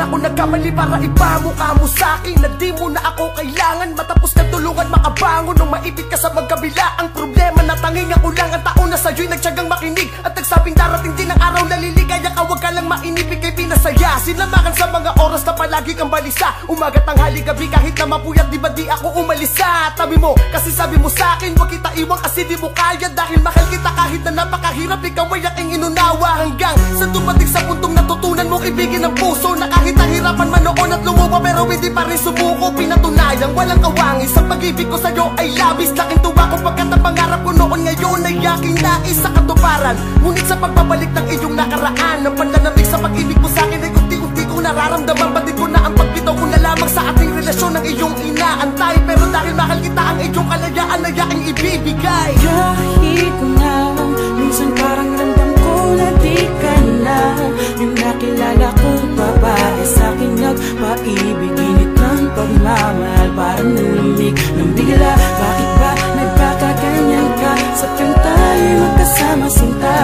na ako nagkamali para ipamukha mo sa'kin na di mo na ako kailangan. Matapos na tulungan makabangon nung maipit ka sa magkabila. Ang problema na tanging ako lang ang tao na sa'yo'y nagtyagang makinig at nagsabing darating din ang araw na liligaya ka. Huwag ka lang mainipig kay pinasaya. Sinamakan sa mga oras na palagi kang balisa. Umaga, tanghali, gabi, kahit na mapuyat, di ba di ako umalis sa tabi mo? Kasi sabi mo sa'kin, huwag kita iwan kasi di mo kaya. Dahil mahal kita kahit na napakahirap, ikaw ay aking inunawa. Hanggang sa dumating sa puntong natutunan mong ibigin ang puso, na kahit nahirapan man noon at lumuwa pero hindi pa rin sumuko. Pinatunayang walang kawangis ang pag-ibig ko sa'yo ay labis. Laking tuwa ko pagkat ang pangarap ko noon ngayon ay aking nais sa katuparan. Ngunit sa pagbabalik ng iyong nakaraan, ang panlalamig sa pag-ibig mo sa'kin ay unti-unti kong nararamdaman. Batid ko na ang pagbitaw ko na lamang sa ating relasyon ng iyong inaantay. Pero dahil mahal kita, ang iyong kalayaan ay aking ibibigay. Kahit na minsan parang ramdam ko na di ka na yung nakilala kong babae sa'kin nagpaibig. Init ng pagmamahal parang nalamig ng bigla. Bakit ba nagkakaganyan ka sa tuwing tayo'y magkasama sinta?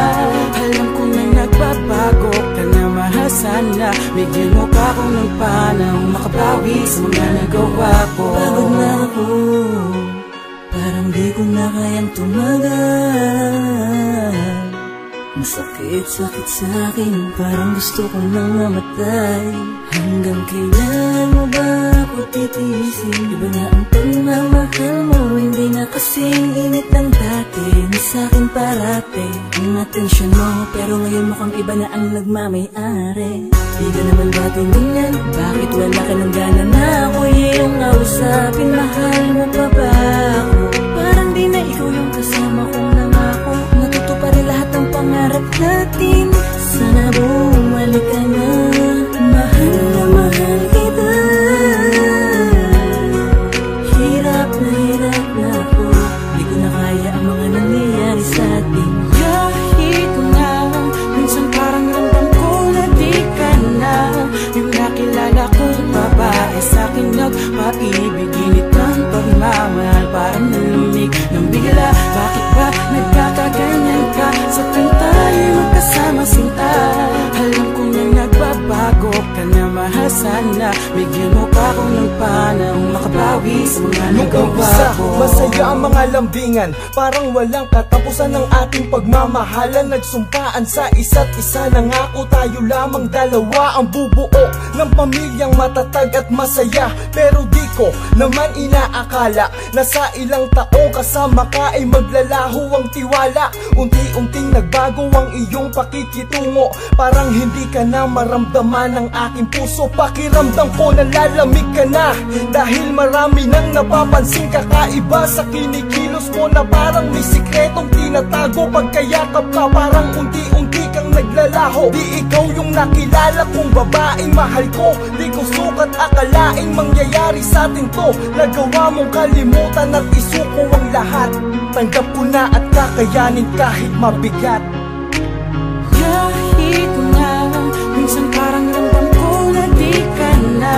Alam ko na nagbabago ka na, mahal sana bigyan mo pa ako ng panahon makabawi sa mga nagawa ko. Pagod na ako, parang di ko na kayang tumagal. Masakit-sakit sa'kin, parang gusto ko nang mamatay. Hanggang kailan mo ba ako titiisin? Iba na ang pagmamahal mo, hindi na kasing init ng dati. Na sa'kin parate ang atensyon mo, pero ngayon mukhang iba na ang nagmamayari. Di ka naman ba tingin? Bakit wala ka ng gana na ako iyong kausapin? Mahal mo pa ba ako? Parang di na ikaw yung kasama kong nangako. Natutupa rin lahat ng pangarap natin. Sana bumalik ka na, mahal na mahal kita. Hirap na ako, di ko na kaya ang mga nangyayari sa atin. Kahit na minsan parang ramdam ko na di ka na yung nakilala kong babae sa'kin nagpaibig. Init ng pagmamahal parang nalamig ng bigla. Bakit ba nagkakaganyan ka sa tuwing tayo'y magkasama sinta? Alam ko na nagbabago ka na, mahal sana bigyan mo pa ako ng panahon makabawi sa mga nagawa ko. Masaya ang mga lambingan, parang walang katapusan ng ating pagmamahalan. Nagsumpaan sa isa't isa, nangako tayo lamang dalawa ang bubuo ng pamilyang matatag at masaya. Pero di ko naman inaakala na sa ilang taong kasama ka ay maglalaho ang tiwala. Unti-unting nagbago ang iyong pakikitungo, parang hindi ka na maramdaman ng aking puso. Pakiramdam ko nalalamig ka na, dahil marami nang napapansing kakaiba sa kinikilos mo, na parang may sikretong tinatago. Pagkayakap ka parang unti-unti kang naglalaho. Di ikaw yung nakilala kong babaeng mahal ko. Di ko sukat akalaing mangyayari sa atin to. Nagawa mong kalimutan at isuko ang lahat. Tanggap ko na at kakayanin kahit mabigat. Kahit na minsan parang ramdam ko na di ka na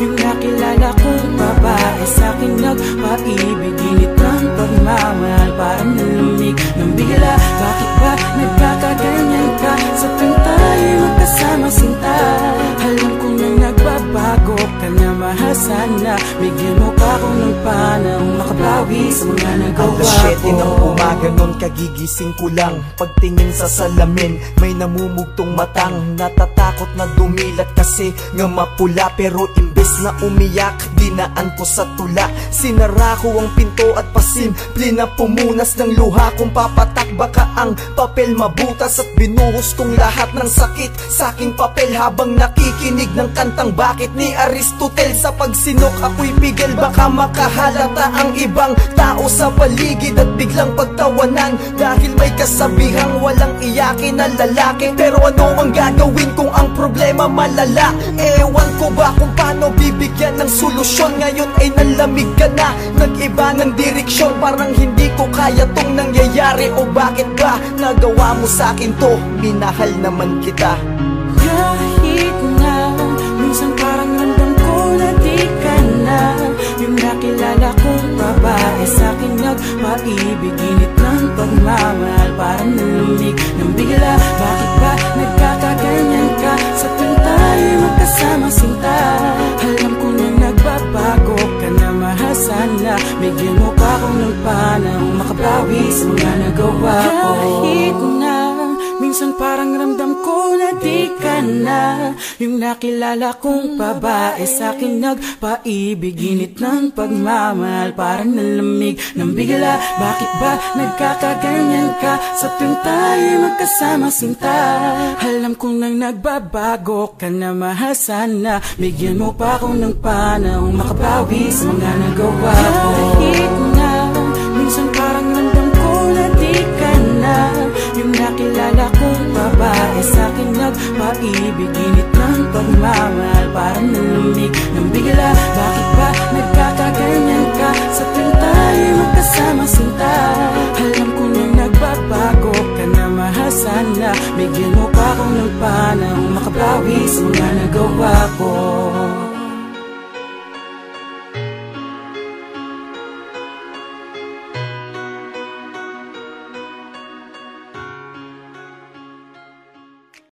yung nakilala kong babae sa'kin nagpaibig. Init ng pagmamahal parang nalamig ng bigla. Bakit ba nagkakaganyan ka sa tuwing tayo'y magkasama sinta? Alam ko na nagbabago ka na, mahal sana bigyan mo pa ako ng panahon makabawi sa mga nagawa ko. Alas 7 ng umaga nun, kagigising ko lang. Pagtingin sa salamin, may namumugtong matang. Natatakot na dumilat kasi nga mapula. Pero imbes na umiyak, dinaan ko sa tula. Sinara ko ang pinto at pasimple na pumunas ng luha kong papatak. Baka ang papel mabutas at binuhos kong lahat ng sakit sa aking papel habang nakikinig ng kantang Bakit ni Aristotel. Sa pagsinok ako'y pigil, baka makahalata ang ibang tao sa paligid at biglang pagtawanan. Dahil may kasabihang walang iyakin na lalaki. Pero ano ang gagawin kung ang problema malala? Ewan ko ba kung paano bibigyan ng solusyon. Ngayon ay nalamig ka na, nag-iba ng direksyon. Parang hindi ko kaya tong nangyayari. O bakit ba nagawa mo sa akin to? Minahal naman kita. Kahit na minsan parang ramdam ko na di ka na yung nakilala kong babae sa'kin nagpaibig. Init ng pagmamahal parang nalamig ng bigla. Bakit ba nagkakaganyan ka sa tuwing tayo'y magkasama? magkasama sinta. Alam ko na nagbabago ka na, mahal sana bigyan mo pa ako ng panahon makabawi sa mga nagawa ko. Kahit na minsan parang ramdam ko na di ka na yung nakilala kong babae sa'kin nagpaibig. Init ng pagmamahal parang nalamig ng bigla. Bakit ba nagkakaganyan ka sa tuwing tayo magkasama sinta? Alam kong nang nagbabago ka na, mahal sana bigyan mo pa ako ng panahon makabawi sa mga nagawa ko. Kahit na minsan parang ramdam ko na di ka na yung nakilala kong babae sa'kin nagpaibig. Init ng pagmamahal parang nalamig ng bigla.